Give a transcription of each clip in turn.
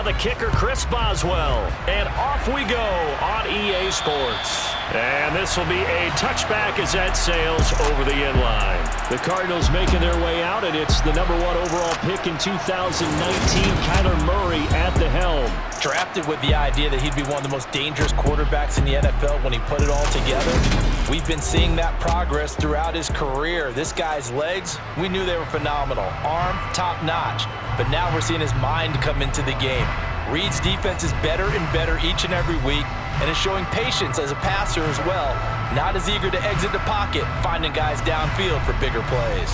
the kicker, Chris Boswell. And off we go on EA Sports. And this will be a touchback as that sails over the end line. The Cardinals making their way out, and it's the #1 overall pick in 2019, Kyler Murray at the helm. Drafted with the idea that he'd be one of the most dangerous quarterbacks in the NFL when he put it all together. We've been seeing that progress throughout his career. This guy's legs, we knew they were phenomenal. Arm, top-notch. But now we're seeing his mind come into the game. Reed's defense is better and better each and every week, and is showing patience as a passer as well. Not as eager to exit the pocket, finding guys downfield for bigger plays.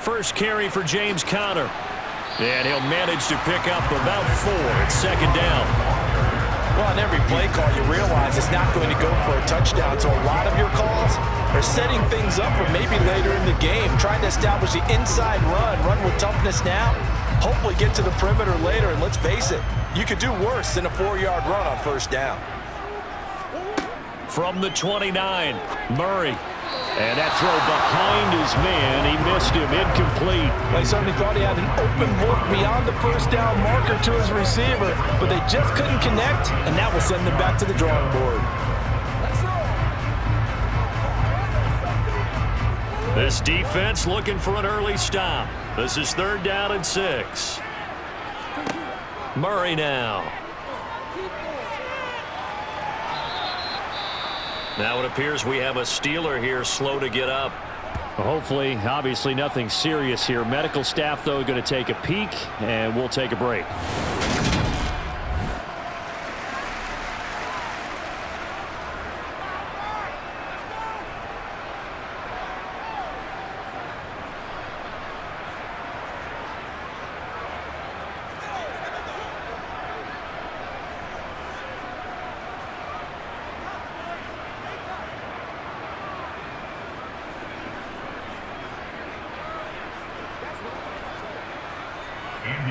First carry for James Conner. And he'll manage to pick up about 4 at second down. Well, on every play call, you realize it's not going to go for a touchdown. So a lot of your calls are setting things up for maybe later in the game, trying to establish the inside run with toughness now, hopefully get to the perimeter later. And let's face it, you could do worse than a 4-yard run on first down. From the 29, Murray. And that throw behind his man, he missed him, incomplete. They certainly thought he had an open look beyond the first down marker to his receiver, but they just couldn't connect, and that will send them back to the drawing board. This defense looking for an early stop. This is 3rd down and 6. Murray now. Now it appears we have a Steeler here slow to get up. Hopefully, obviously nothing serious here. Medical staff, though, going to take a peek, and we'll take a break.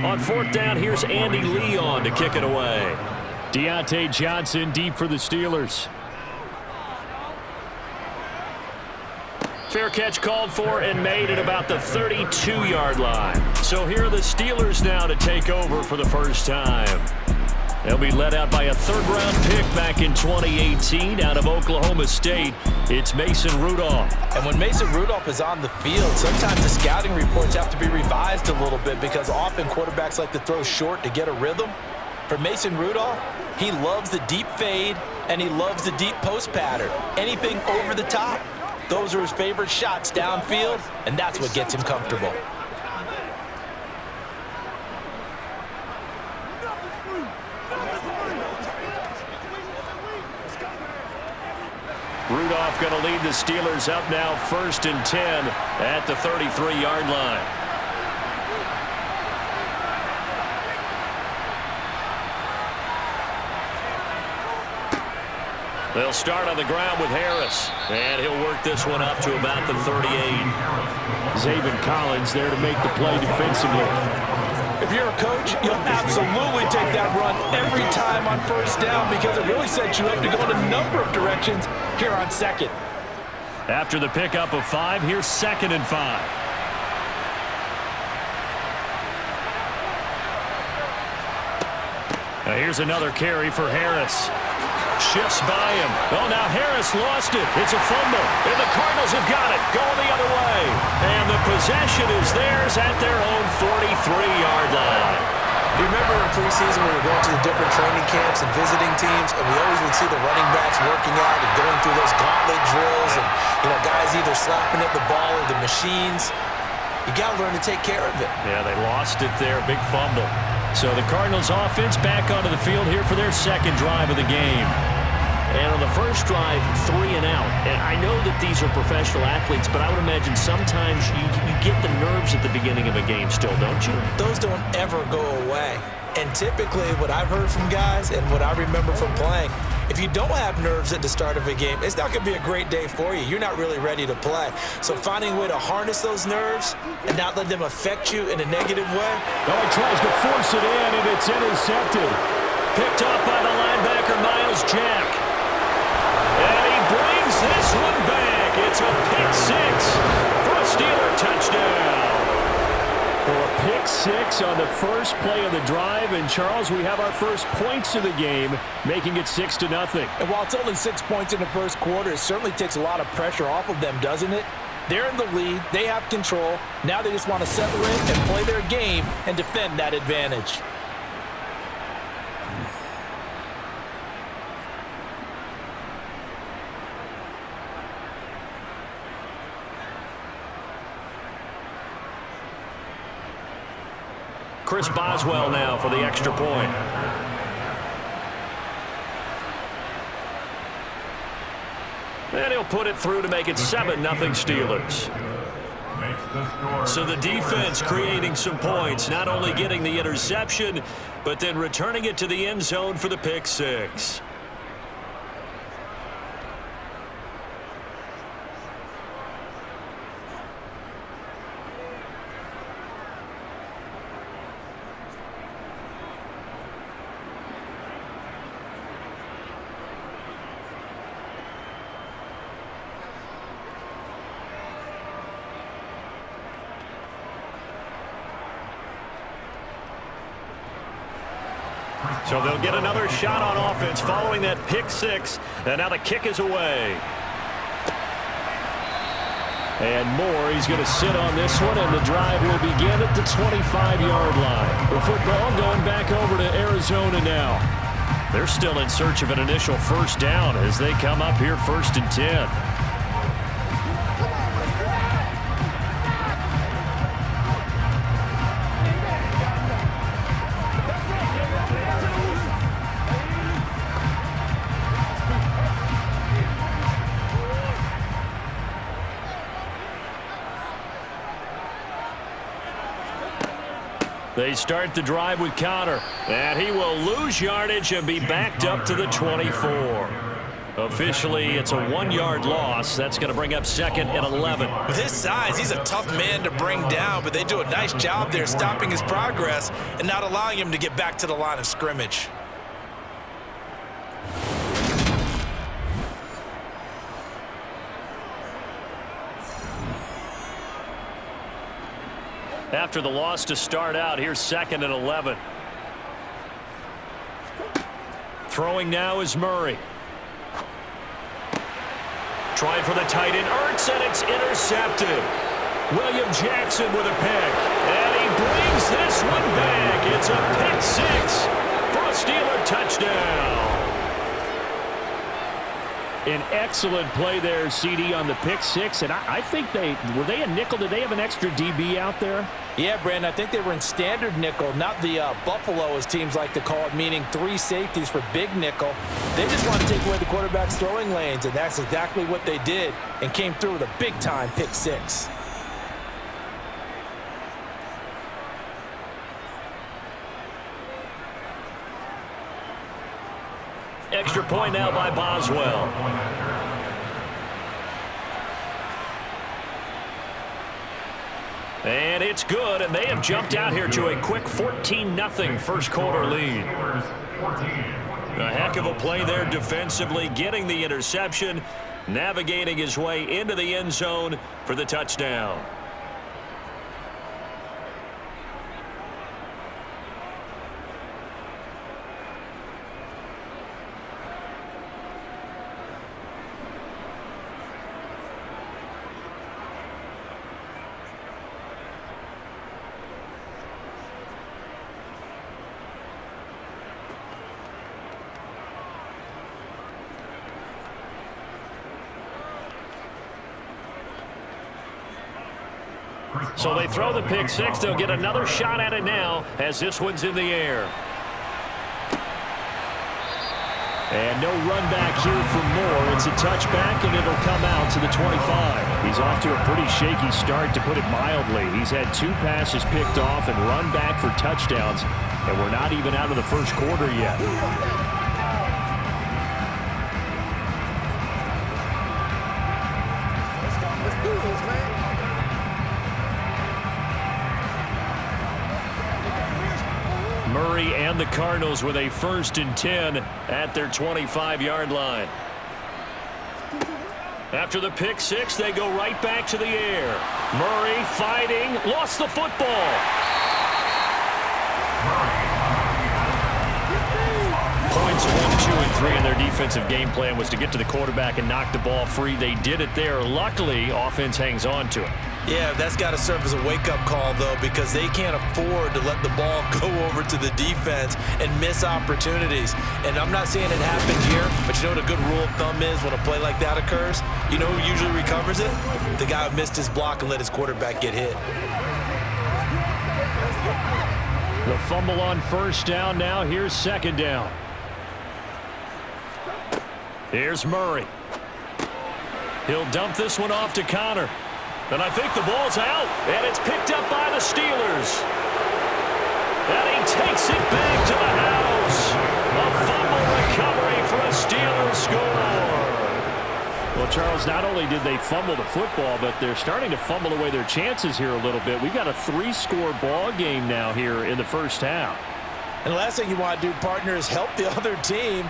On 4th down, here's Andy Leon to kick it away. Deontay Johnson deep for the Steelers. Fair catch called for and made at about the 32-yard line. So here are the Steelers now to take over for the first time. They'll be led out by a 3rd-round pick back in 2018 out of Oklahoma State. It's Mason Rudolph. And when Mason Rudolph is on the field, sometimes the scouting reports have to be revised a little bit because often quarterbacks like to throw short to get a rhythm. For Mason Rudolph, he loves the deep fade and he loves the deep post pattern. Anything over the top, those are his favorite shots downfield, and that's what gets him comfortable. Rudolph going to lead the Steelers up now 1st and 10 at the 33-yard line. They'll start on the ground with Harris, and he'll work this one up to about the 38. Zaven Collins there to make the play defensively. If you're a coach, you'll absolutely take that run every time on first down because it really sets you up to go in a number of directions here on 2nd. After the pickup of 5, here's 2nd and 5. Now here's another carry for Harris. Shifts by him. Oh, now Harris lost it. It's a fumble. And the Cardinals have got it. Going the other way. And the possession is theirs at their own 43-yard line. You remember in preseason when we were going to the different training camps and visiting teams, and we always would see the running backs working out and going through those gauntlet drills and, guys either slapping at the ball or the machines. You got to learn to take care of it. Yeah, they lost it there. Big fumble. So the Cardinals offense back onto the field here for their 2nd drive of the game. And on the first drive, 3 and out. And I know that these are professional athletes, but I would imagine sometimes you get the nerves at the beginning of a game still, don't you? Those don't ever go away. And typically what I've heard from guys and what I remember from playing, if you don't have nerves at the start of a game, it's not going to be a great day for you. You're not really ready to play. So finding a way to harness those nerves and not let them affect you in a negative way. Oh, he tries to force it in, and it's intercepted. picked off by the linebacker, Miles Jack. And he brings this one back. It's a pick six for a Steeler touchdown. Well, a pick six on the first play of the drive. And, Charles, we have our first points of the game, making it 6-0. And while it's only 6 points in the first quarter, it certainly takes a lot of pressure off of them, doesn't it? They're in the lead. They have control. Now they just want to settle in and play their game and defend that advantage. Chris Boswell now for the extra point. And he'll put it through to make it 7-0 Steelers. So the defense creating some points, not only getting the interception, but then returning it to the end zone for the pick six. So they'll get another shot on offense following that pick six. And now the kick is away. And Moore, he's going to sit on this one, and the drive will begin at the 25-yard line. The football going back over to Arizona now. They're still in search of an initial first down as they come up here 1st and 10. They start the drive with Connor, and he will lose yardage and be backed up to the 24. Officially, it's a 1-yard loss. That's going to bring up 2nd and 11. With his size, he's a tough man to bring down, but they do a nice job there stopping his progress and not allowing him to get back to the line of scrimmage. After the loss to start out, here's 2nd and 11. Throwing now is Murray. Trying for the tight end, Ertz, and it's intercepted. William Jackson with a pick. And he brings this one back. It's a pick six for a Steeler touchdown. An excellent play there, CD, on the pick six. And I think were they a nickel? Did they have an extra DB out there? Yeah, Brandon, I think they were in standard nickel, not the Buffalo, as teams like to call it, meaning 3 safeties for big nickel. They just want to take away the quarterback's throwing lanes, and that's exactly what they did and came through with a big-time pick six. Extra point now by Boswell. And it's good, and they have jumped out here to a quick 14-0 first quarter lead. A heck of a play there defensively, getting the interception, navigating his way into the end zone for the touchdown. So they throw the pick six. They'll get another shot at it now as this one's in the air. And no run back here for Moore. It's a touchback, and it'll come out to the 25. He's off to a pretty shaky start, to put it mildly. He's had 2 passes picked off and run back for touchdowns, and we're not even out of the first quarter yet. Murray and the Cardinals with a 1st and 10 at their 25-yard line. After the pick six, they go right back to the air. Murray fighting, lost the football. Points 1, 2, and 3 in their defensive game plan was to get to the quarterback and knock the ball free. They did it there. Luckily, offense hangs on to it. Yeah, that's got to serve as a wake-up call, though, because they can't afford to let the ball go over to the defense and miss opportunities. And I'm not saying it happened here, but you know what a good rule of thumb is when a play like that occurs? You know who usually recovers it? The guy who missed his block and let his quarterback get hit. The fumble on 1st down now. Here's 2nd down. Here's Murray. He'll dump this one off to Connor. And I think the ball's out, and it's picked up by the Steelers. And he takes it back to the house. A fumble recovery for a Steelers score. Well, Charles, not only did they fumble the football, but they're starting to fumble away their chances here a little bit. We've got a 3-score ball game now here in the 1st half. And the last thing you want to do, partner, is help the other team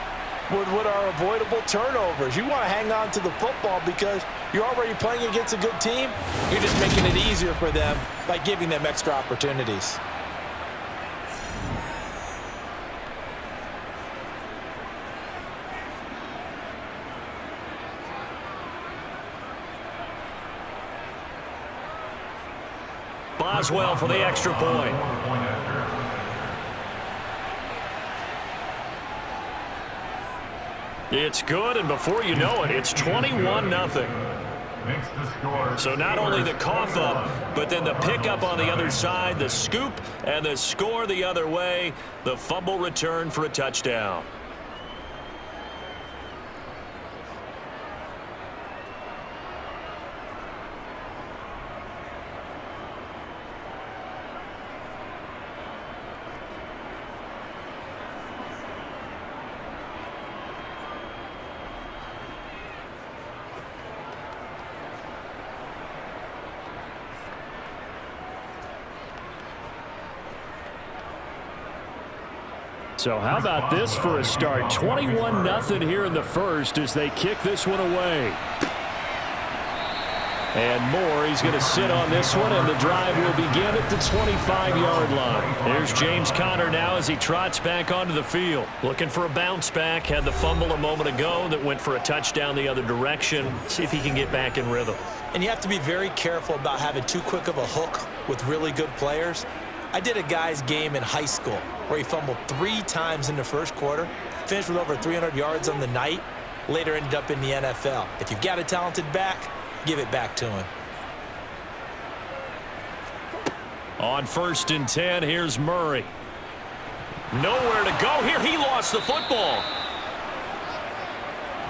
with what are avoidable turnovers. You want to hang on to the football because you're already playing against a good team. You're just making it easier for them by giving them extra opportunities. Boswell for the extra point. It's good, and before you know it, it's 21-0. So not only the cough up, but then the pickup on the other side, the scoop, and the score the other way, the fumble return for a touchdown. So how about this for a start? 21-0 here in the 1st as they kick this one away. And Moore, he's going to sit on this one, and the drive will begin at the 25-yard line. There's James Conner now as he trots back onto the field. Looking for a bounce back. Had the fumble a moment ago that went for a touchdown the other direction. See if he can get back in rhythm. And you have to be very careful about having too quick of a hook with really good players. I did a guy's game in high school where he fumbled 3 times in the 1st quarter, finished with over 300 yards on the night, later ended up in the NFL. If you've got a talented back, give it back to him. On 1st and 10, here's Murray. Nowhere to go here. He lost the football.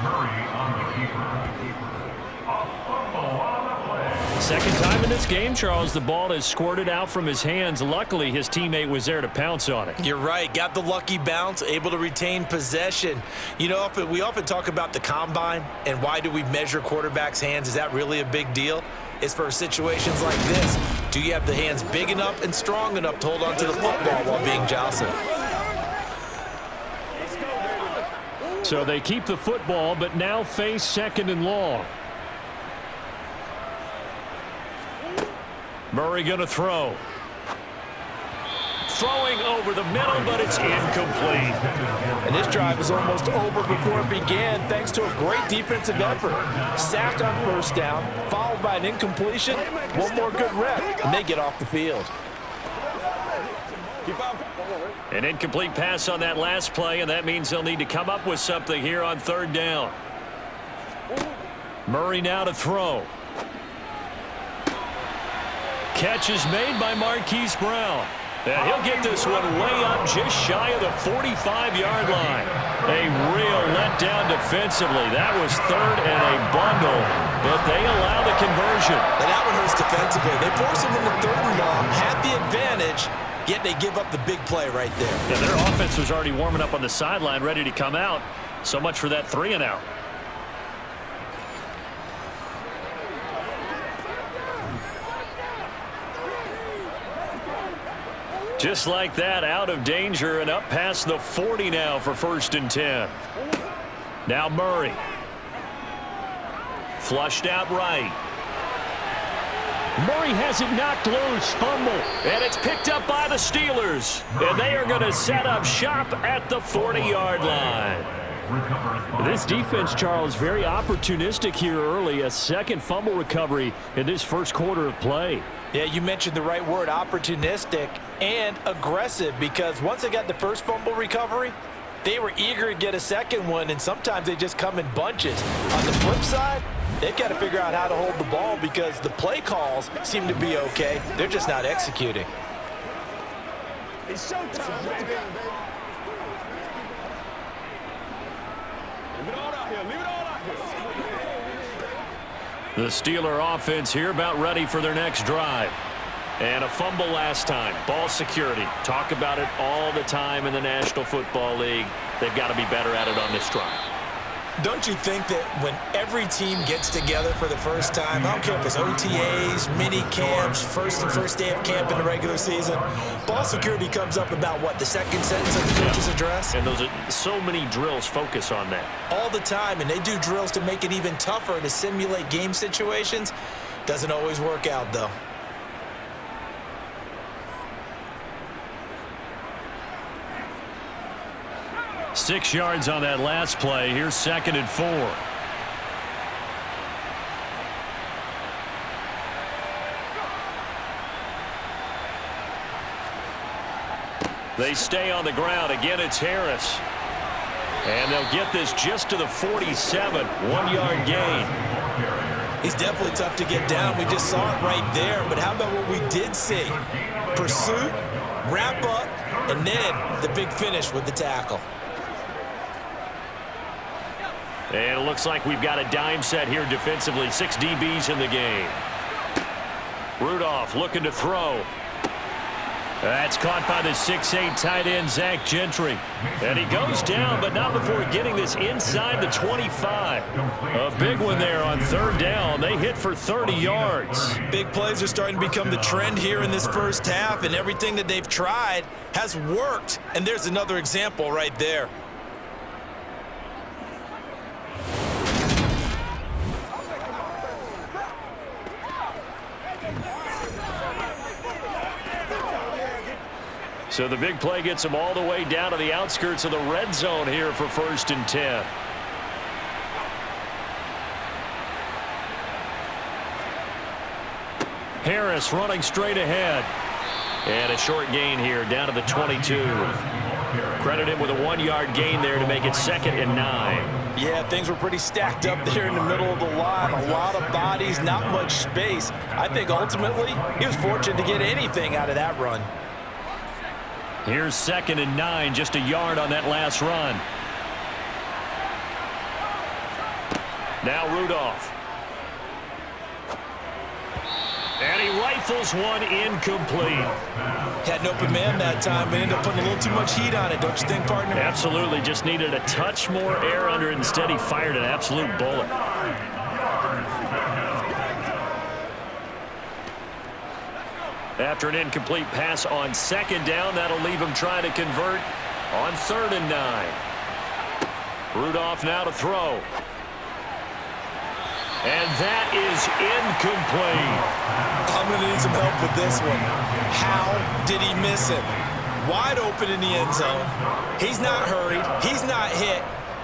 Murray on the keeper. Second time in this game, Charles, the ball has squirted out from his hands. Luckily, his teammate was there to pounce on it. You're right. Got the lucky bounce, able to retain possession. You know, we often talk about the combine and why do we measure quarterbacks' hands. Is that really a big deal? It's for situations like this. Do you have the hands big enough and strong enough to hold onto the football while being jostled? So they keep the football, but now face 2nd and long. Murray going to throw. Throwing over the middle, but it's incomplete. And this drive is almost over before it began thanks to a great defensive effort. Sacked on 1st down, followed by an incompletion. One more good rep, and they get off the field. An incomplete pass on that last play, and that means they'll need to come up with something here on 3rd down. Murray now to throw. Catch is made by Marquise Brown. And he'll get this one way up just shy of the 45-yard line. A real letdown defensively. That was 3rd and a bundle, but they allow the conversion. And that one hurts defensively. They force him into 3rd and long, had the advantage, yet they give up the big play right there. Yeah, their offense was already warming up on the sideline, ready to come out. So much for that 3-and-out. Just like that, out of danger and up past the 40 now for 1st and 10. Now Murray. Flushed out right. Murray has it knocked loose. Fumble. And it's picked up by the Steelers. And they are going to set up shop at the 40-yard line. This defense, Charles, very opportunistic here early. A second fumble recovery in this first quarter of play. Yeah, you mentioned the right word, opportunistic and aggressive, because once they got the first fumble recovery, they were eager to get a second one, and sometimes they just come in bunches. On the flip side, they've got to figure out how to hold the ball because the play calls seem to be okay. They're just not executing. It's showtime, baby. Leave it all out here. Leave it all out here. The Steeler offense here about ready for their next drive. And a fumble last time. Ball security. Talk about it all the time in the National Football League. They've got to be better at it on this drive. Don't you think that when every team gets together for the first time, I don't care if it's OTAs, mini camps, first day of camp in the regular season, ball security comes up about, what, the second sentence of the coach's address? And those are so many drills focus on that. All the time, and they do drills to make it even tougher to simulate game situations. Doesn't always work out, though. Six yards on that last play. Here's 2nd and 4. They stay on the ground. Again, it's Harris. And they'll get this just to the 47. 1-yard gain. He's definitely tough to get down. We just saw it right there. But how about what we did see? Pursuit, wrap up, and then the big finish with the tackle. And it looks like we've got a dime set here defensively. 6 DBs in the game. Rudolph looking to throw. That's caught by the 6'8" tight end, Zach Gentry. And he goes down, but not before getting this inside the 25. A big one there on 3rd down. They hit for 30 yards. Big plays are starting to become the trend here in this first half, and everything that they've tried has worked. And there's another example right there. So the big play gets them all the way down to the outskirts of the red zone here for 1st and 10. Harris running straight ahead. And a short gain here down to the 22. Credit him with a 1-yard gain there to make it 2nd and 9. Yeah, things were pretty stacked up there in the middle of the line. A lot of bodies, not much space. I think ultimately he was fortunate to get anything out of that run. Here's 2nd and 9, just a yard on that last run. Now Rudolph. And he rifles one incomplete. Had an open man that time, but ended up putting a little too much heat on it, don't you think, partner? Absolutely, just needed a touch more air under it. Instead, he fired an absolute bullet. After an incomplete pass on 2nd down, that'll leave him trying to convert on 3rd and 9. Rudolph now to throw. And that is incomplete. I'm going to need some help with this one. How did he miss it? Wide open in the end zone. He's not hurried. He's not hit.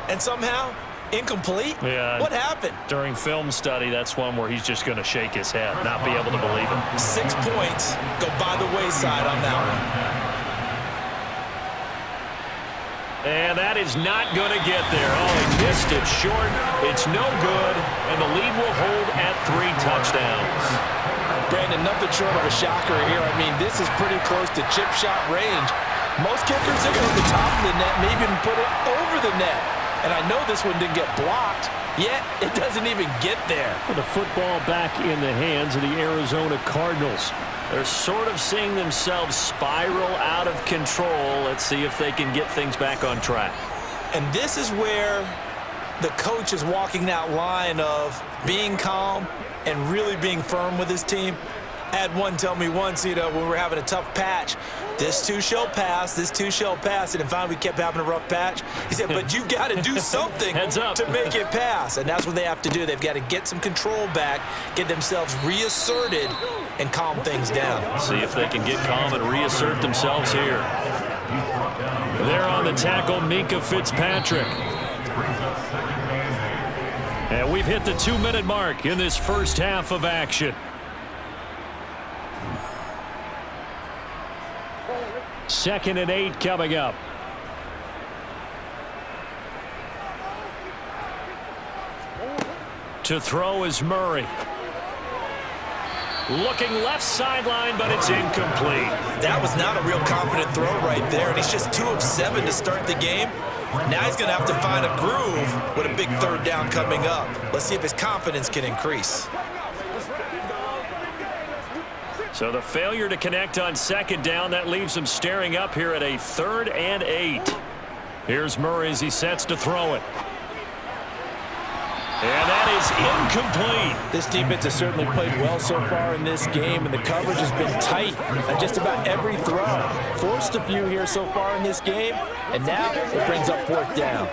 And somehow, incomplete? Yeah. What happened? During film study, that's one where he's just going to shake his head, not be able to believe it. 6 points go by the wayside on that one. And that is not going to get there. Oh, he missed it short. It's no good, and the lead will hold at 3 touchdowns. Brandon, nothing short of a shocker here. I mean, this is pretty close to chip shot range. Most kickers are going to the top of the net, maybe even put it over the net. And I know this one didn't get blocked, yet it doesn't even get there. The football back in the hands of the Arizona Cardinals. They're sort of seeing themselves spiral out of control. Let's see if they can get things back on track. And this is where the coach is walking that line of being calm and really being firm with his team. Had one tell me once, when we were having a tough patch, this too shall pass, this too shall pass. And then finally we kept having a rough patch. He said, but you've got to do something to make it pass. And that's what they have to do. They've got to get some control back, get themselves reasserted, and calm things down. See if they can get calm and reassert themselves here. There on the tackle, Minkah Fitzpatrick. And we've hit the 2-minute mark in this first half of action. Second and 8 coming up. To throw is Murray. Looking left sideline, but it's incomplete. That was not a real confident throw right there, and he's just 2 of 7 to start the game. Now he's going to have to find a groove with a big third down coming up. Let's see if his confidence can increase. So the failure to connect on second down, that leaves him staring up here at a 3rd and 8. Here's Murray as he sets to throw it. And that is incomplete. This defense has certainly played well so far in this game, and the coverage has been tight on just about every throw. Forced a few here so far in this game, and now it brings up 4th down.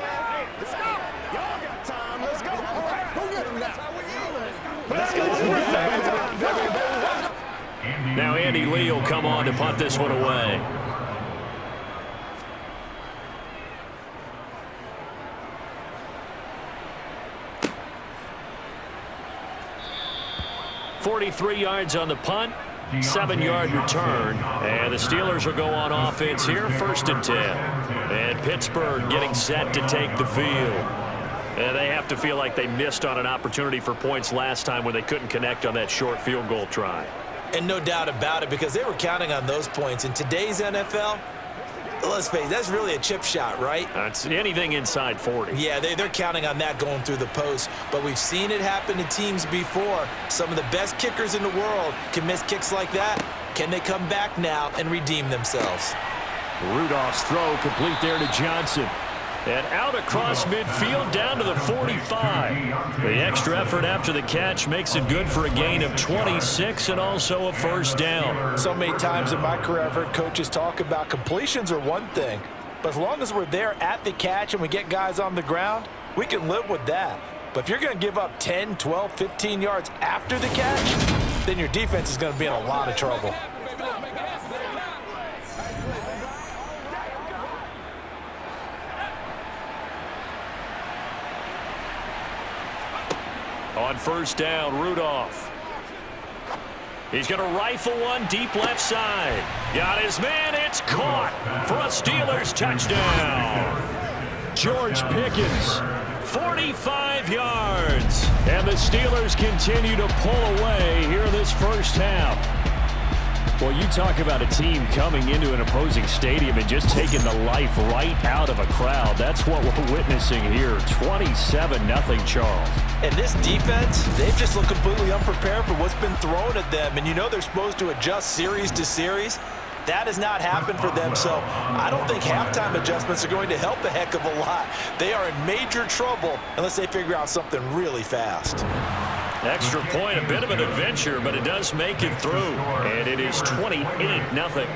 Now Andy Lee will come on to punt this one away. .43 yards on the punt, 7-yard return, and the Steelers will go on offense here, 1st and 10. And Pittsburgh getting set to take the field. And they have to feel like they missed on an opportunity for points last time when they couldn't connect on that short field goal try. And no doubt about it, because they were counting on those points. In today's NFL, let's face it, that's really a chip shot, right? That's anything inside 40. Yeah, they're counting on that going through the post. But we've seen it happen to teams before. Some of the best kickers in the world can miss kicks like that. Can they come back now and redeem themselves? Rudolph's throw complete there to Johnson. And out across midfield down to the 45. The extra effort after the catch makes it good for a gain of 26 and also a 1st down. So many times in my career I've heard coaches talk about completions are one thing, but as long as we're there at the catch and we get guys on the ground, we can live with that. But if you're going to give up 10, 12, 15 yards after the catch, then your defense is going to be in a lot of trouble. On 1st down, Rudolph. He's going to rifle one deep left side. Got his man. It's caught for a Steelers touchdown. George Pickens, 45 yards. And the Steelers continue to pull away here in this first half. Well, you talk about a team coming into an opposing stadium and just taking the life right out of a crowd. That's what we're witnessing here. 27-0 Charles. And this defense, they've just looked completely unprepared for what's been thrown at them. And you know they're supposed to adjust series to series. That has not happened for them, so I don't think halftime adjustments are going to help a heck of a lot. They are in major trouble unless they figure out something really fast. Extra point, a bit of an adventure, but it does make it through. And it is 28-0.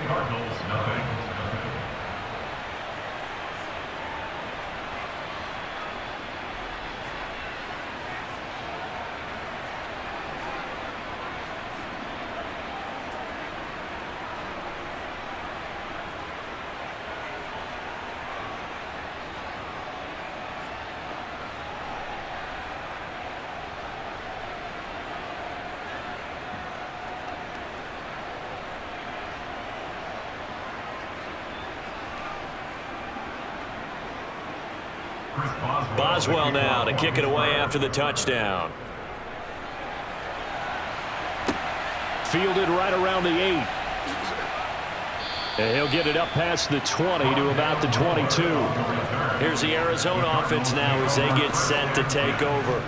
Boswell now to kick it away after the touchdown. Fielded right around the 8. And he'll get it up past the 20 to about the 22. Here's the Arizona offense now as they get set to take over.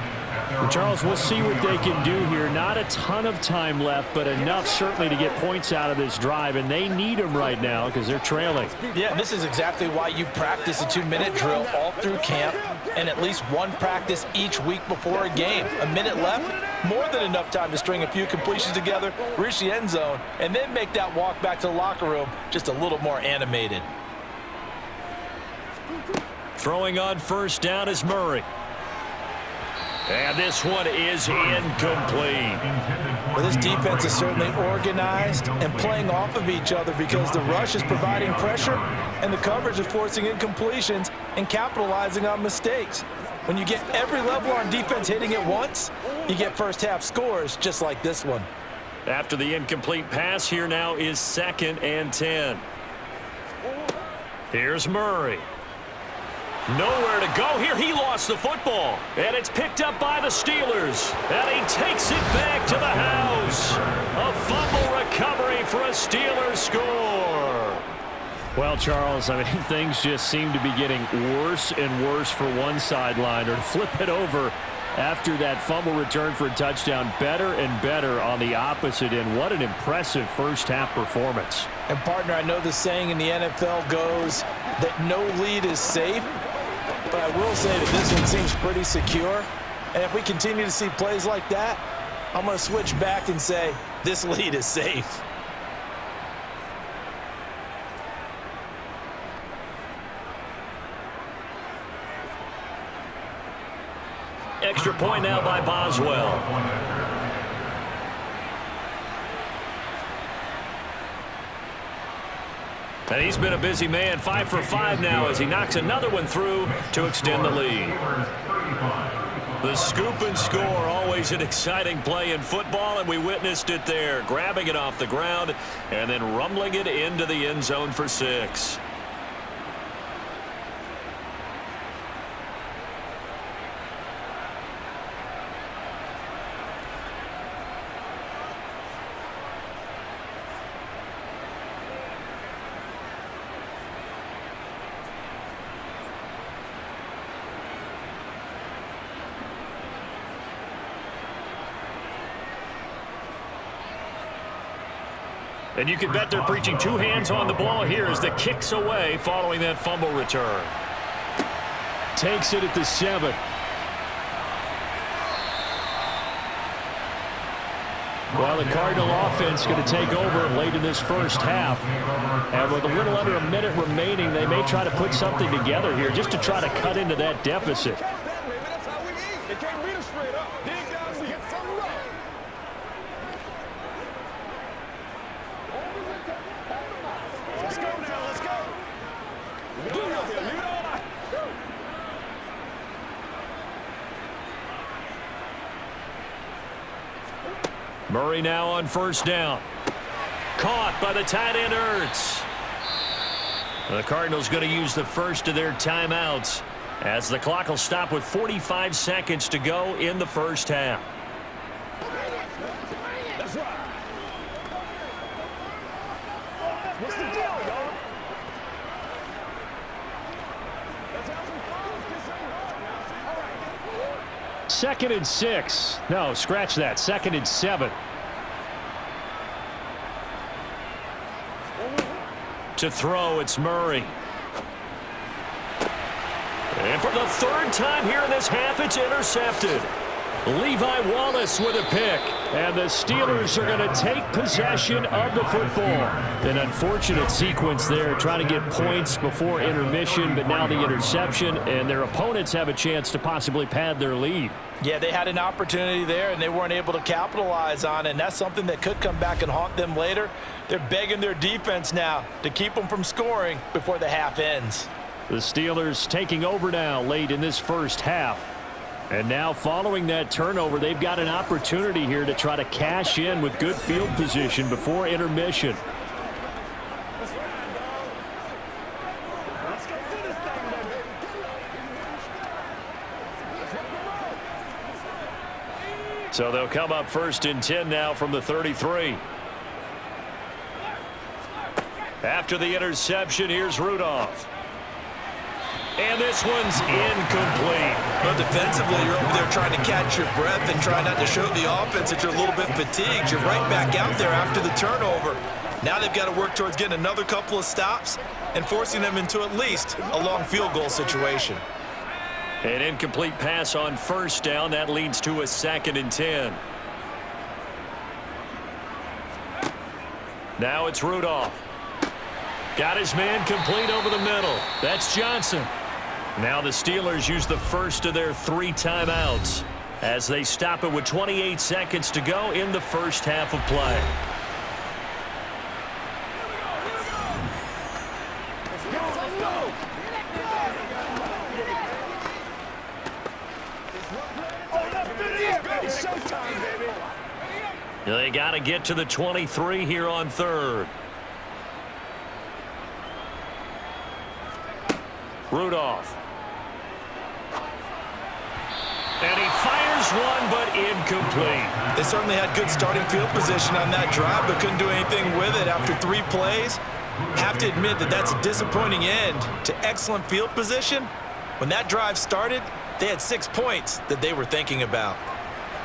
Well, Charles, we'll see what they can do here. Not a ton of time left, but enough certainly to get points out of this drive, and they need them right now because they're trailing. Yeah, and this is exactly why you practice a 2-minute drill all through camp and at least one practice each week before a game. A minute left, More than enough time to string a few completions together, reach the end zone, and then make that walk back to the locker room just a little more animated. Throwing on first down is Murray. And this one is incomplete. Well, this defense is certainly organized and playing off of each other because the rush is providing pressure and the coverage is forcing incompletions and capitalizing on mistakes. When you get every level on defense hitting at once, you get first half scores just like this one. After the incomplete pass, here now is 2nd and 10. Here's Murray. Nowhere to go here. He lost the football. And it's picked up by the Steelers. And he takes it back to the house. A fumble recovery for a Steelers score. Well, Charles, I mean, things just seem to be getting worse and worse for one sideline. Or to flip it over after that fumble return for a touchdown, better and better on the opposite end. What an impressive first half performance. And partner, I know the saying in the NFL goes that no lead is safe. But I will say that this one seems pretty secure. And if we continue to see plays like that, I'm going to switch back and say this lead is safe. Extra point now by Boswell. And he's been a busy man, 5 for 5 now as he knocks another one through to extend the lead. The scoop and score, always an exciting play in football, and we witnessed it there, grabbing it off the ground and then rumbling it into the end zone for 6. And you can bet they're preaching 2 hands on the ball here as the kick's away following that fumble return. Takes it at the 7. Well, the Cardinal offense going to take over late in this first half. And with a little under a minute remaining, they may try to put something together here just to try to cut into that deficit. Murray now on first down. Caught by the tight end Ertz. The Cardinals going to use the first of their timeouts as the clock will stop with 45 seconds to go in the first half. That's right. What's the deal, y'all? Let's have some fun. Let's get something going. All right. 2nd and 6. No, scratch that. 2nd and 7. To throw, it's Murray. And for the 3rd time here in this half, it's intercepted. Levi Wallace with a pick. And the Steelers are going to take possession of the football. An unfortunate sequence there, trying to get points before intermission, but now the interception, and their opponents have a chance to possibly pad their lead. Yeah, they had an opportunity there, and they weren't able to capitalize on it, and that's something that could come back and haunt them later. They're begging their defense now to keep them from scoring before the half ends. The Steelers taking over now late in this first half. And now following that turnover, they've got an opportunity here to try to cash in with good field position before intermission. So they'll come up 1st and 10 now from the 33. After the interception, here's Rudolph. And this one's incomplete. Well, defensively, you're over there trying to catch your breath and try not to show the offense that you're a little bit fatigued. You're right back out there after the turnover. Now they've got to work towards getting another couple of stops and forcing them into at least a long field goal situation. An incomplete pass on first down. That leads to a 2nd and 10. Now it's Rudolph. Got his man complete over the middle. That's Johnson. Now the Steelers use the first of their 3 timeouts as they stop it with 28 seconds to go in the first half of play. They got to get to the 23 here on 3rd. Rudolph. And he fires one, but incomplete. They certainly had good starting field position on that drive, but couldn't do anything with it after 3 plays. Have to admit that that's a disappointing end to excellent field position. When that drive started, they had 6 points that they were thinking about.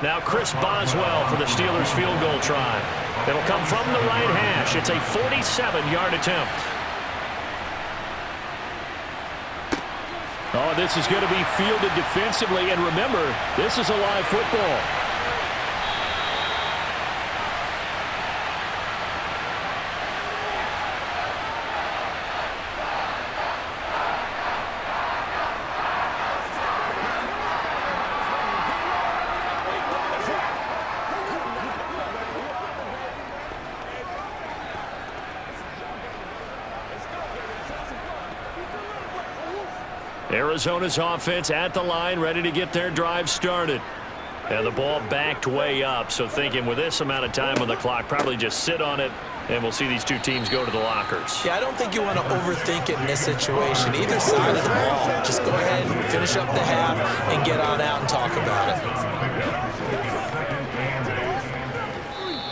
Now Chris Boswell for the Steelers field goal try. It'll come from the right hash. It's a 47-yard attempt. Oh, this is going to be fielded defensively. And remember, this is a live football. Arizona's offense at the line, ready to get their drive started. And the ball backed way up, so thinking with this amount of time on the clock, probably just sit on it, and we'll see these 2 teams go to the lockers. Yeah, I don't think you want to overthink it in this situation. Either side of the ball, just go ahead and finish up the half and get on out and talk about it.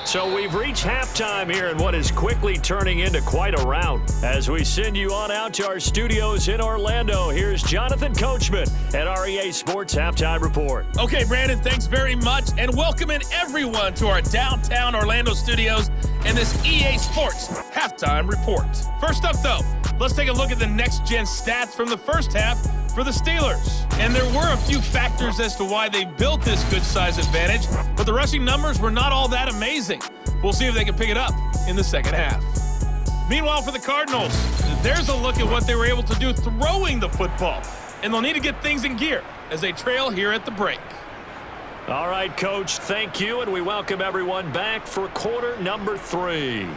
So we've reached halftime here in what is quickly turning into quite a rout. As we send you on out to our studios in Orlando, here's Jonathan Coachman at REA Sports Halftime Report. Okay, Brandon, thanks very much, and welcoming everyone to our downtown Orlando studios and this EA Sports Halftime Report. First up, though, let's take a look at the next-gen stats from the first half for the Steelers. And there were a few factors as to why they built this good size advantage, but the rushing numbers were not all that amazing. We'll see if they can pick it up in the second half. Meanwhile, for the Cardinals, there's a look at what they were able to do throwing the football, and they'll need to get things in gear as they trail here at the break. All right, Coach, thank you, and we welcome everyone back for quarter number 3.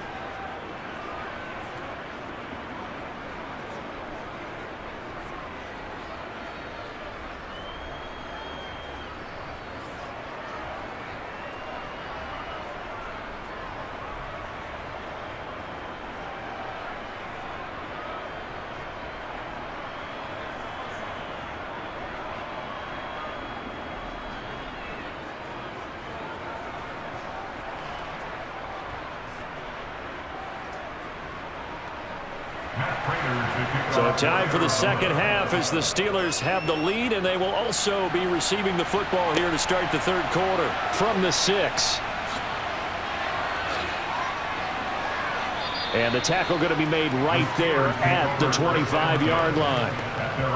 So time for the second half as the Steelers have the lead, and they will also be receiving the football here to start the 3rd quarter from the 6. And the tackle going to be made right there at the 25-yard line.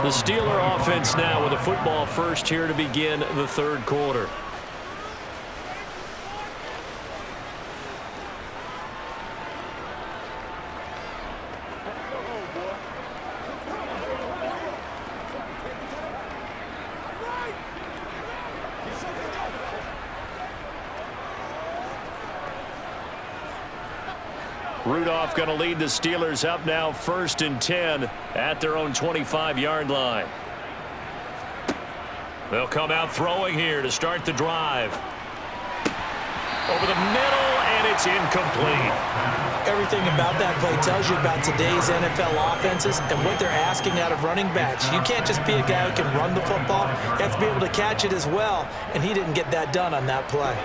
The Steeler offense now with the football first here to begin the 3rd quarter. Rudolph going to lead the Steelers up now 1st and 10 at their own 25-yard line. They'll come out throwing here to start the drive. Over the middle, and it's incomplete. Everything about that play tells you about today's NFL offenses and what they're asking out of running backs. You can't just be a guy who can run the football. You have to be able to catch it as well, and he didn't get that done on that play.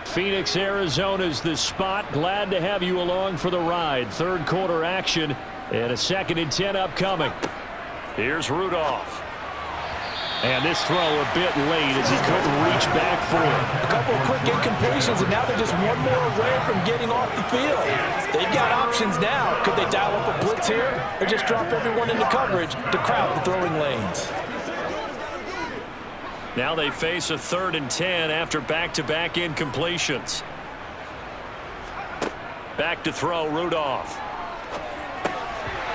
Phoenix, Arizona's the spot. Glad to have you along for the ride. 3rd quarter action and a 2nd and 10 upcoming. Here's Rudolph. And this throw a bit late as he couldn't reach back for it. A couple of quick incompletions, and now they're just one more away from getting off the field. They've got options now. Could they dial up a blitz here or just drop everyone into coverage to crowd the throwing lanes? Now they face a 3rd and 10 after back-to-back incompletions. Back to throw, Rudolph.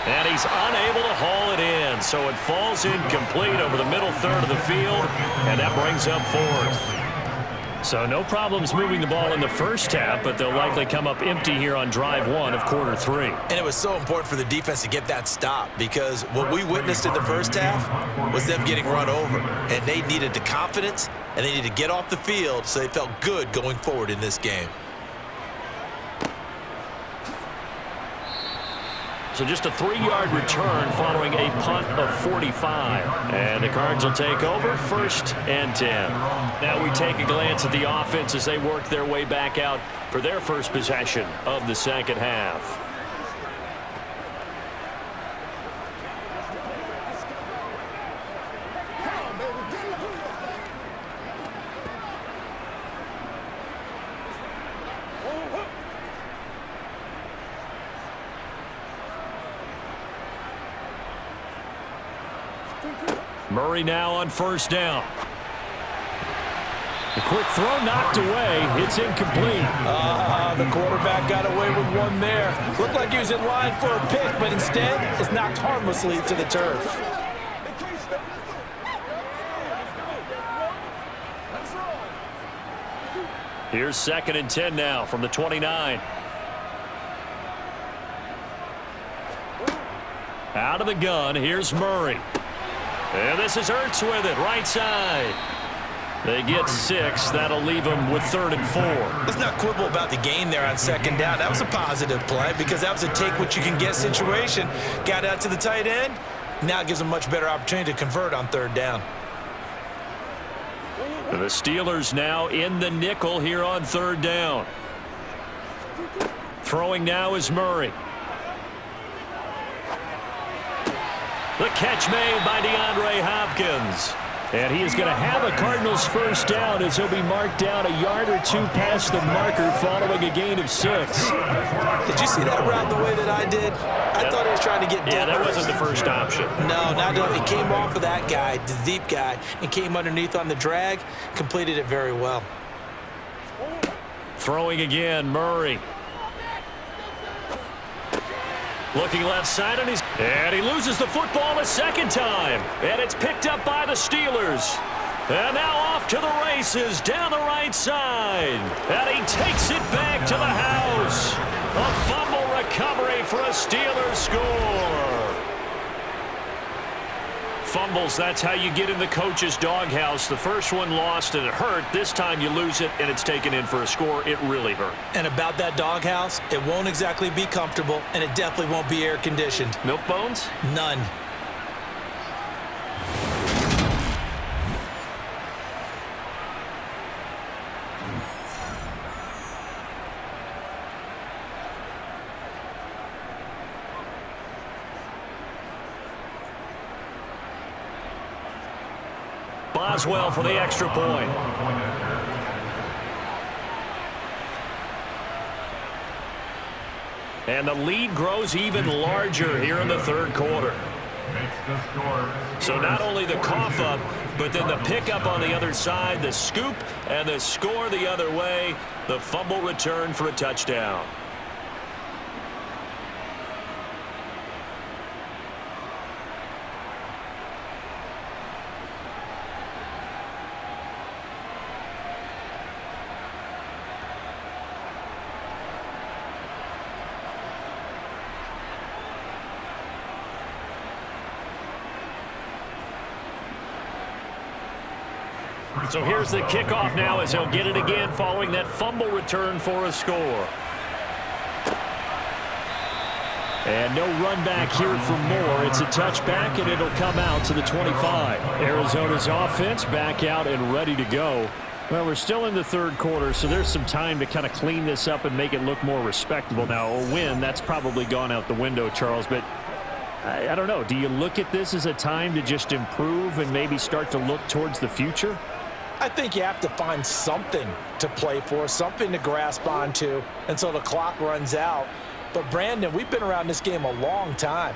And he's unable to haul it in, so it falls incomplete over the middle third of the field, and that brings up 4th. So no problems moving the ball in the first half, but they'll likely come up empty here on drive 1 of quarter 3. And it was so important for the defense to get that stop, because what we witnessed in the first half was them getting run over, and they needed the confidence, and they needed to get off the field so they felt good going forward in this game. So just a 3-yard return following a punt of 45. And the Cards will take over 1st and 10. Now we take a glance at the offense as they work their way back out for their first possession of the second half. Murray now on 1st down. The quick throw knocked away. It's incomplete. The quarterback got away with one there. Looked like he was in line for a pick, but instead it's knocked harmlessly to the turf. Here's 2nd and 10 now from the 29. Out of the gun, here's Murray. And this is Ertz with it, right side. They get 6. That'll leave them with 3rd and 4. Let's not quibble about the gain there on 2nd down. That was a positive play because that was a take-what-you-can-get situation. Got out to the tight end. Now it gives them a much better opportunity to convert on 3rd down. The Steelers now in the nickel here on 3rd down. Throwing now is Murray. The catch made by DeAndre Hopkins. And he is going to have a Cardinals 1st down as he'll be marked down a yard or 2 past the marker following a gain of 6. Did you see that route the way that I did? I thought he was trying to get deep. Yeah, that wasn't the first option. No, he came off of that guy, the deep guy, and came underneath on the drag, completed it very well. Throwing again, Murray. Looking left side, and he loses the football a 2nd time. And it's picked up by the Steelers. And now off to the races down the right side. And he takes it back to the house. A fumble recovery for a Steelers score. Fumbles, that's how you get in the coach's doghouse. The first one lost and it hurt. This time you lose it and it's taken in for a score. It really hurt. And about that doghouse, it won't exactly be comfortable, and it definitely won't be air-conditioned. Milk bones? None. Boswell for the extra point. And the lead grows even larger here in the 3rd quarter. So not only the cough up, but then the pickup on the other side, the scoop, and the score the other way, the fumble return for a touchdown. So here's the kickoff now as he'll get it again following that fumble return for a score. And no run back here for more. It's a touchback, and it'll come out to the 25. Arizona's offense back out and ready to go. Well, we're still in the 3rd quarter, so there's some time to kind of clean this up and make it look more respectable. Now, a win, that's probably gone out the window, Charles, but I don't know. Do you look at this as a time to just improve and maybe start to look towards the future? I think you have to find something to play for, something to grasp onto until the clock runs out. But, Brandon, we've been around this game a long time.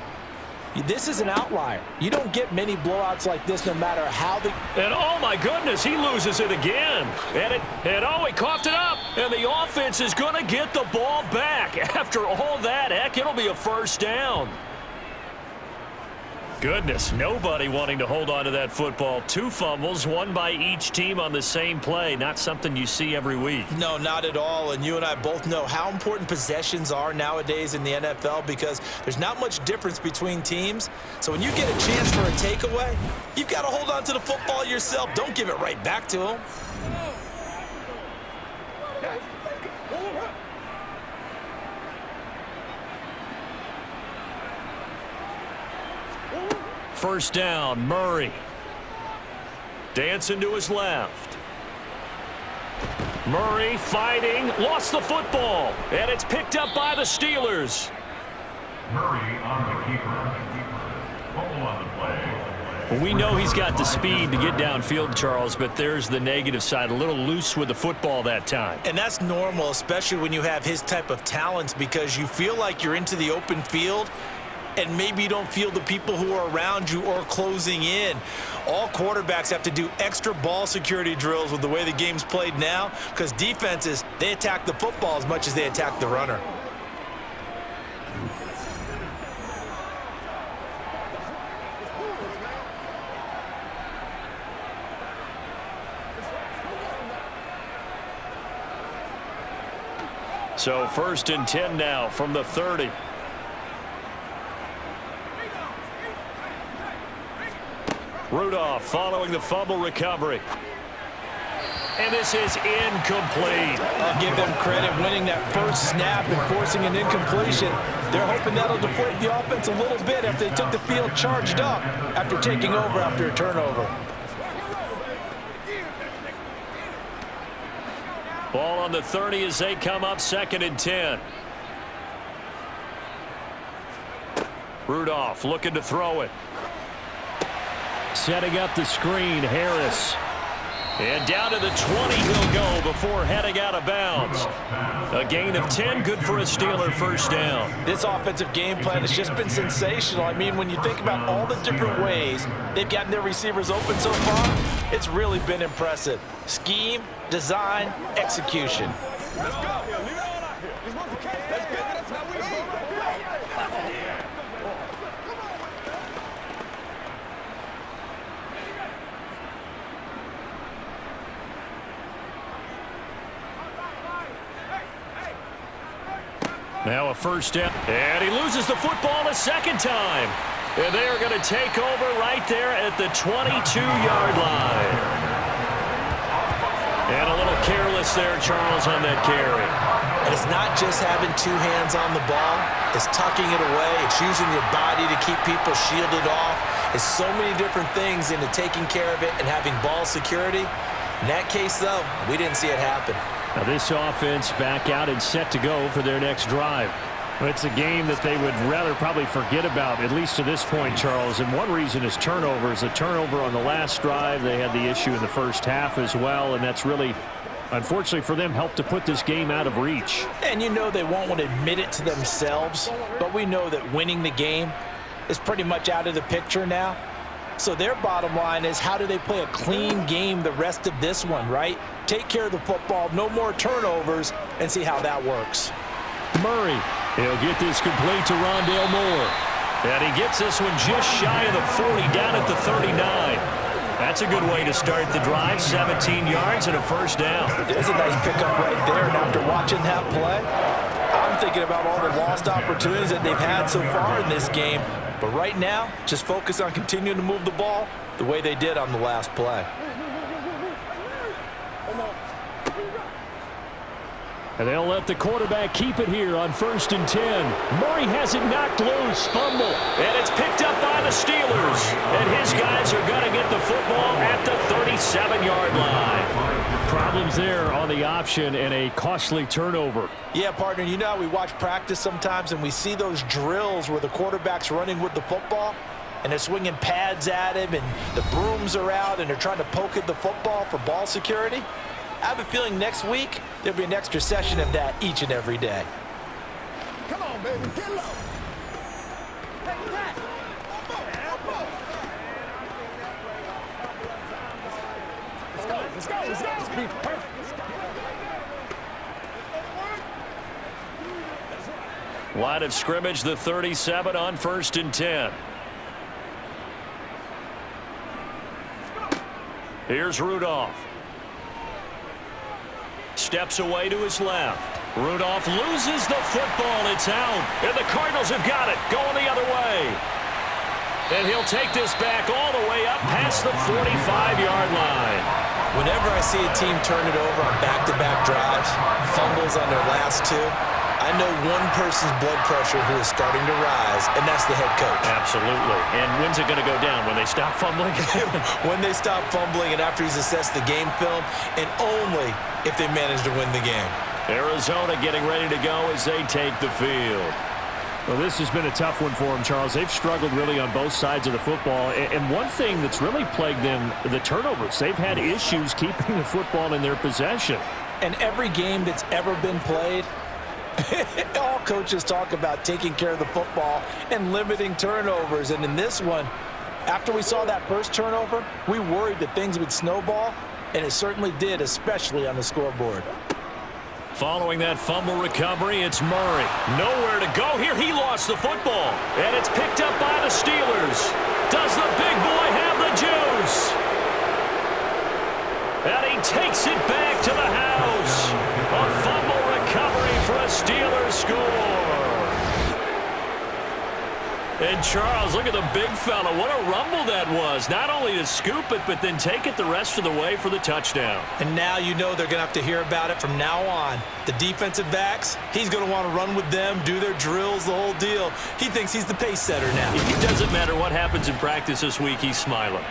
This is an outlier. You don't get many blowouts like this no matter how the... And, oh, my goodness, he loses it again. And oh, he coughed it up. And the offense is going to get the ball back. After all that, heck, it'll be a first down. Goodness, nobody wanting to hold on to that football. 2 fumbles, one by each team on the same play. Not something you see every week. No, not at all. And you and I both know how important possessions are nowadays in the NFL because there's not much difference between teams. So when you get a chance for a takeaway, you've got to hold on to the football yourself. Don't give it right back to them. First down, Murray. Dancing to his left. Murray fighting, lost the football, and it's picked up by the Steelers. Murray on the keeper. Fumble on the play. We know he's got the speed to get downfield, Charles, but there's the negative side. A little loose with the football that time. And that's normal, especially when you have his type of talents because you feel like you're into the open field and maybe you don't feel the people who are around you or closing in. All quarterbacks have to do extra ball security drills with the way the game's played now because defenses, they attack the football as much as they attack the runner. So 1st and 10 now from the 30. Rudolph following the fumble recovery. And this is incomplete. I'll give them credit winning that first snap and forcing an incompletion. They're hoping that'll deflate the offense a little bit after they took the field charged up after taking over after a turnover. Ball on the 30 as they come up 2nd and 10. Rudolph looking to throw it. Setting up the screen, Harris. And down to the 20 he'll go before heading out of bounds. A gain of 10, good for a Steeler first down. This offensive game plan has just been sensational. I mean, when you think about all the different ways they've gotten their receivers open so far, it's really been impressive. Scheme, design, execution. Let's go. Leave it all out here. That's good. That's how we do. Now a first down. And he loses the football a second time. And they are going to take over right there at the 22-yard line. And a little careless there, Charles, on that carry. And it's not just having 2 hands on the ball. It's tucking it away. It's using your body to keep people shielded off. It's so many different things into taking care of it and having ball security. In that case, though, we didn't see it happen. Now this offense back out and set to go for their next drive. It's a game that they would rather probably forget about, at least to this point, Charles. And one reason is turnovers. A turnover on the last drive. They had the issue in the first half as well, and that's really, unfortunately for them, helped to put this game out of reach. And you know they won't want to admit it to themselves, but we know that winning the game is pretty much out of the picture now. So their bottom line is, how do they play a clean game the rest of this one, right? Take care of the football, no more turnovers, and see how that works. Murray, he'll get this complete to Rondale Moore. And he gets this one just shy of the 40, down at the 39. That's a good way to start the drive, 17 yards and a first down. There's a nice pickup right there, and after watching that play, I'm thinking about all the lost opportunities that they've had so far in this game. But right now, just focus on continuing to move the ball the way they did on the last play. And they'll let the quarterback keep it here on 1st and 10. Murray has it knocked loose, fumble, and it's picked up by the Steelers. And his guys are going to get the football at the 37-yard line. Problems there on the option and a costly turnover. Yeah, partner, you know how we watch practice sometimes and we see those drills where the quarterback's running with the football and they're swinging pads at him and the brooms are out and they're trying to poke at the football for ball security? I have a feeling next week there'll be an extra session of that each and every day. Come on, baby, get low. Take that. Let's go. Let's be perfect. Line of scrimmage, the 37 on 1st and 10. Here's Rudolph. Steps away to his left. Rudolph loses the football. It's out. And the Cardinals have got it. Going the other way. And he'll take this back all the way up past the 45-yard line. Whenever I see a team turn it over on back-to-back drives, fumbles on their last two, I know one person's blood pressure who is starting to rise, and that's the head coach. Absolutely. And when's it going to go down? When they stop fumbling? When they stop fumbling and after he's assessed the game film, and only if they manage to win the game. Arizona getting ready to go as they take the field. Well, this has been a tough one for them, Charles. They've struggled really on both sides of the football. And one thing that's really plagued them, the turnovers. They've had issues keeping the football in their possession. And every game that's ever been played, all coaches talk about taking care of the football and limiting turnovers. And in this one, after we saw that first turnover, we worried that things would snowball, and it certainly did, especially on the scoreboard. Following that fumble recovery, it's Murray. Nowhere to go here. He lost the football. And it's picked up by the Steelers. Does the big boy have the juice? And he takes it back to the house. A fumble recovery for a Steelers score. And Charles, look at the big fella. What a rumble that was. Not only to scoop it, but then take it the rest of the way for the touchdown. And now you know they're going to have to hear about it from now on. The defensive backs, he's going to want to run with them, do their drills, the whole deal. He thinks he's the pace setter now. It doesn't matter what happens in practice this week, he's smiling.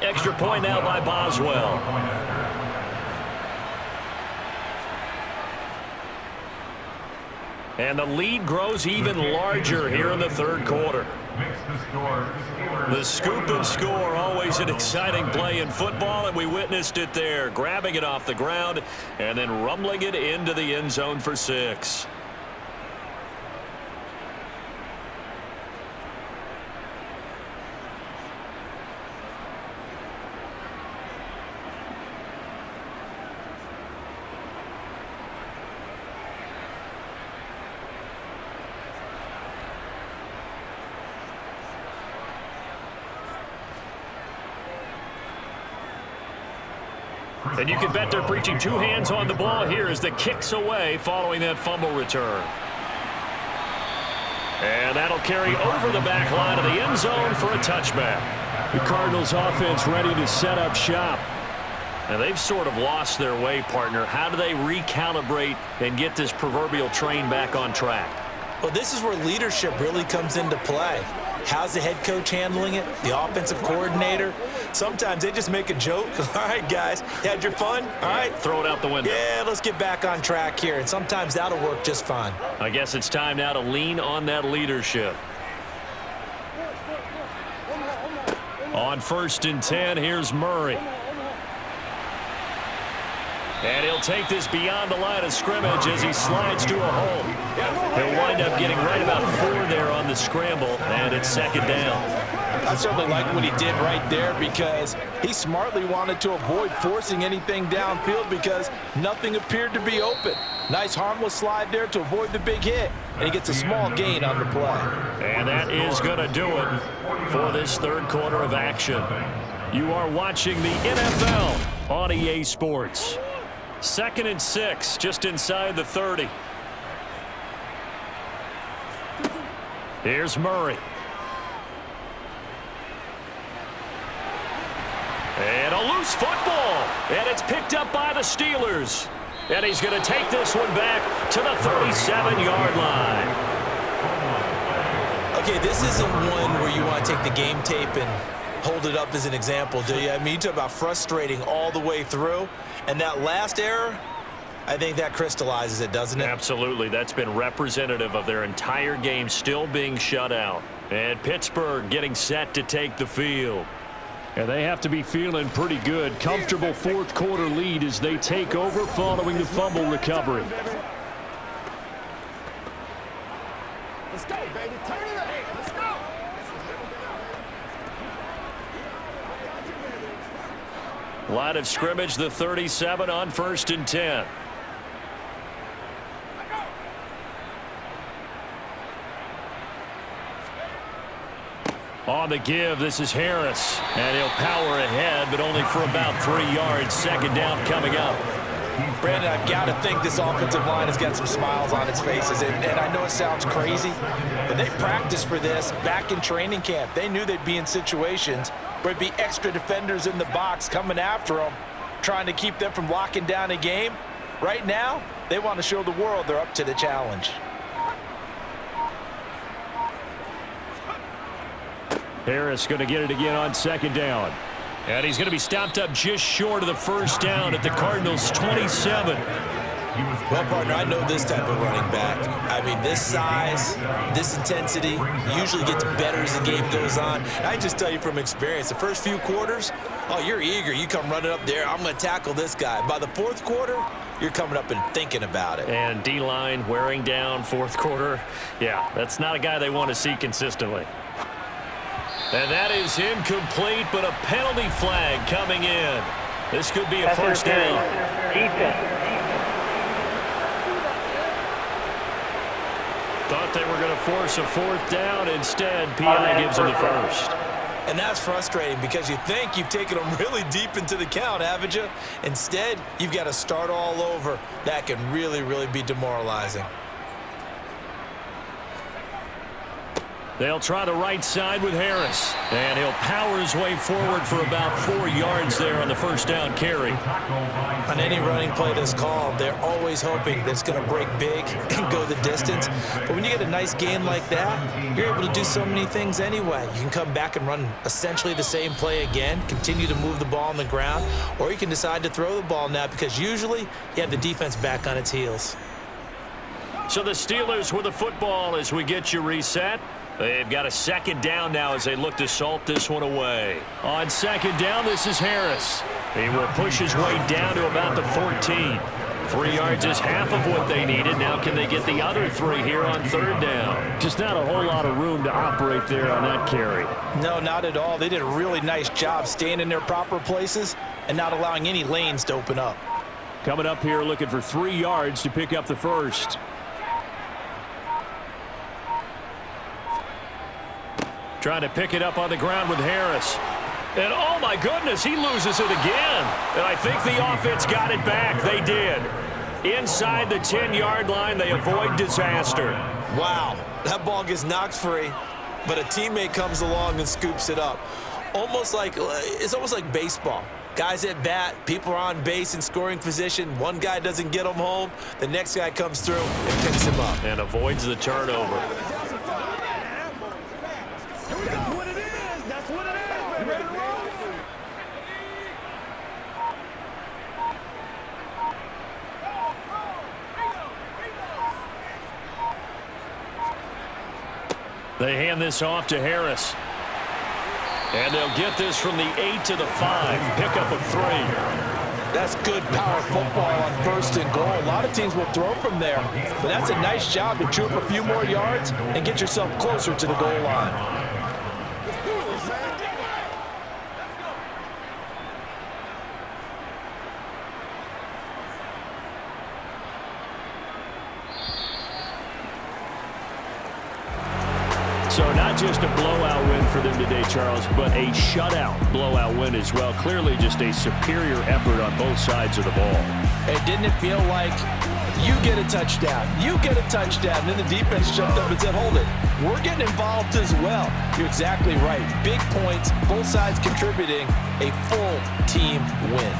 Extra point now by Boswell. And the lead grows even larger here in the third quarter. The scoop and score, always an exciting play in football, and we witnessed it there, grabbing it off the ground and then rumbling it into the end zone for 6. And you can bet they're preaching 2 hands on the ball here as the kick's away following that fumble return. And that'll carry over the back line of the end zone for a touchback. The Cardinals offense ready to set up shop. And they've sort of lost their way, partner. How do they recalibrate and get this proverbial train back on track? Well, this is where leadership really comes into play. How's the head coach handling it? The offensive coordinator? Sometimes they just make a joke. All right, guys, you had your fun? All right. Throw it out the window. Yeah, let's get back on track here. And sometimes that'll work just fine. I guess it's time now to lean on that leadership. On 1st and 10, here's Murray. And he'll take this beyond the line of scrimmage as he slides to a hole. He'll wind up getting right about 4 there on the scramble, and it's 2nd down. I certainly like what he did right there because he smartly wanted to avoid forcing anything downfield because nothing appeared to be open. Nice harmless slide there to avoid the big hit, and he gets a small gain on the play. And that is going to do it for this third quarter of action. You are watching the NFL on EA Sports. 2nd and 6, just inside the 30. Here's Murray. And a loose football. And it's picked up by the Steelers. And he's going to take this one back to the 37-yard line. Okay, this isn't one where you want to take the game tape and hold it up as an example, do you? I mean, you talk about frustrating all the way through. And that last error, I think that crystallizes it, doesn't it? Absolutely. That's been representative of their entire game still being shut out. And Pittsburgh getting set to take the field. And they have to be feeling pretty good. Comfortable fourth quarter lead as they take over following the fumble recovery. Let's go, baby. Turn it up. Let's go. Line of scrimmage, the 37 on 1st and 10. On the give, this is Harris. And he'll power ahead, but only for about 3 yards. Second down coming up. Brandon, I've got to think this offensive line has got some smiles on its faces. And I know it sounds crazy, but they practiced for this back in training camp. They knew they'd be in situations where it'd be extra defenders in the box coming after them, trying to keep them from locking down a game. Right now, they want to show the world they're up to the challenge. Harris going to get it again on second down. And he's going to be stopped up just short of the first down at the Cardinals' 27. Well, partner, I know this type of running back. I mean, this size, this intensity usually gets better as the game goes on. And I just tell you from experience, the first few quarters, oh, you're eager. You come running up there, I'm going to tackle this guy. By the fourth quarter, you're coming up and thinking about it. And D-line wearing down fourth quarter. Yeah, that's not a guy they want to see consistently. And that is incomplete, but a penalty flag coming in. This could be a first down. Thought they were going to force a fourth down. Instead, PI gives them the first. And that's frustrating because you think you've taken them really deep into the count, haven't you? Instead, you've got to start all over. That can really, really be demoralizing. They'll try the right side with Harris. And he'll power his way forward for about 4 yards there on the first down carry. On any running play that's called, they're always hoping that it's going to break big and go the distance. But when you get a nice gain like that, you're able to do so many things anyway. You can come back and run essentially the same play again, continue to move the ball on the ground, or you can decide to throw the ball now because usually you have the defense back on its heels. So the Steelers with the football as we get you reset. They've got a second down now as they look to salt this one away. On second down, this is Harris. He will push his way down to about the 14. 3 yards is half of what they needed. Now can they get the other 3 here on third down? Just not a whole lot of room to operate there on that carry. No, not at all. They did a really nice job staying in their proper places and not allowing any lanes to open up. Coming up here looking for 3 yards to pick up the first. Trying to pick it up on the ground with Harris. And oh my goodness, he loses it again. And I think the offense got it back. They did. Inside the 10-yard line, they avoid disaster. Wow, that ball gets knocked free, but a teammate comes along and scoops it up. It's almost like baseball. Guys at bat, people are on base in scoring position. One guy doesn't get them home. The next guy comes through and picks him up. And avoids the turnover. That's what it is. That's what it is. You ready to roll? They hand this off to Harris. And they'll get this from the 8 to the 5. Pick up of 3. That's good power football on first and goal. A lot of teams will throw from there, but that's a nice job to chew up a few more yards and get yourself closer to the goal line. So not just a blowout win for them today, Charles, but a shutout blowout win as well. Clearly just a superior effort on both sides of the ball. Hey, didn't it feel like you get a touchdown, and then the defense jumped up and said, hold it, we're getting involved as well. You're exactly right. Big points, both sides contributing, a full team win.